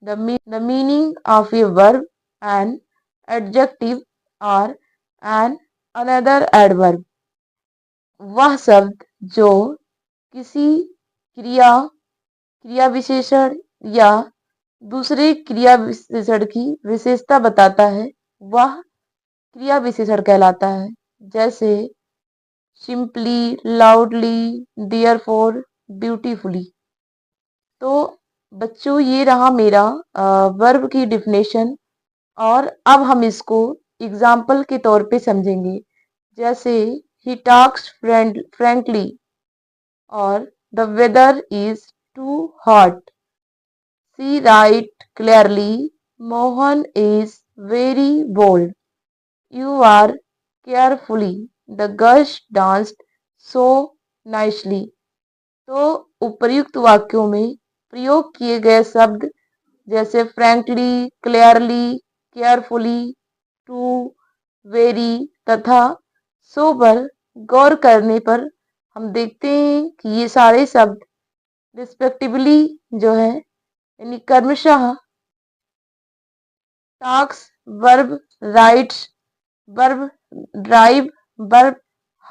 The meaning of a verb, an adjective or an another adverb. वह शब्द जो किसी क्रिया, क्रिया विशेषण या दूसरे क्रिया विशेषण की विशेषता बताता है, वह क्रिया विशेषण कहलाता है। जैसे सिंपली, लाउडली, देयरफॉर, ब्यूटीफुली। तो बच्चों ये रहा मेरा वर्ब की डिफिनेशन, और अब हम इसको एग्जाम्पल के तौर पे समझेंगे। जैसे ही टॉक्स फ्रेंकली और the weather is too hot. See write clearly, Mohan is very bold. You are carefully, the girls danced so nicely. तो उपर्युक्त वाक्यों में प्रयोग किए गए शब्द जैसे frankly, clearly, carefully, too, very तथा सो पर गौर करने पर हम देखते हैं कि ये सारे शब्द रिस्पेक्टिवली जो है, यानी क्रमशः talks, verb, rights, verb, drive, verb,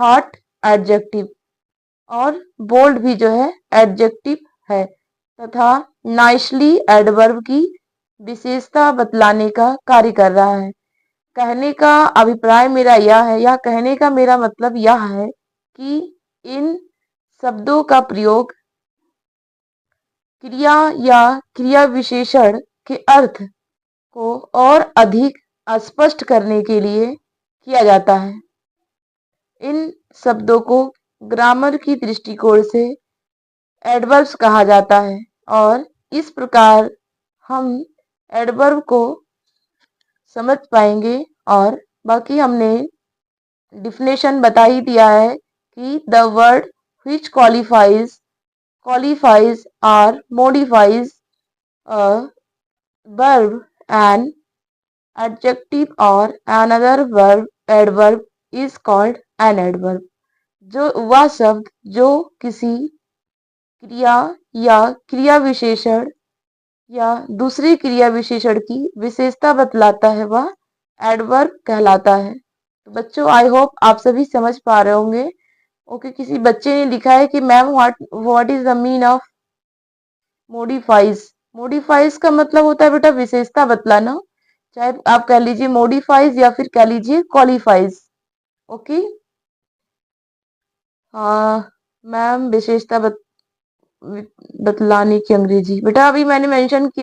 hot, adjective, और बोल्ड भी जो है एडजेक्टिव है, तथा नाइसली एडवर्ब की विशेषता बतलाने का कार्य कर रहा है। कहने का अभिप्राय मेरा यह है, या कहने का मेरा मतलब यह है कि इन शब्दों का प्रयोग क्रिया या क्रिया विशेषण के अर्थ को और अधिक स्पष्ट करने के लिए किया जाता है। इन शब्दों को ग्रामर की दृष्टिकोण से एडवर्ब्स कहा जाता है, और इस प्रकार हम एडवर्ब को समझ पाएंगे। और बाकी हमने डिफिनेशन बता ही दिया है कि the word which qualifies or modifies a verb, an adjective or another adverb is called an adverb। जो वह शब्द जो किसी क्रिया या क्रिया विशेषण या दूसरी क्रिया विशेषण की विशेषता बतलाता है, वह एडवर्ब कहलाता है। तो बच्चों, आई होप आप सभी समझ पा रहे होंगे। ओके, किसी बच्चे ने लिखा है कि ma'am what is the mean of modifies. Modifies का मतलब होता है बेटा विशेषता बतलाना, चाहे आप कह लीजिए मोडिफाइज या फिर कह लीजिए क्वालिफाइज। ओके, हाँ मैम, विशेषता बतलाने की अंग्रेजी बेटा अभी मैंने मेंशन किया।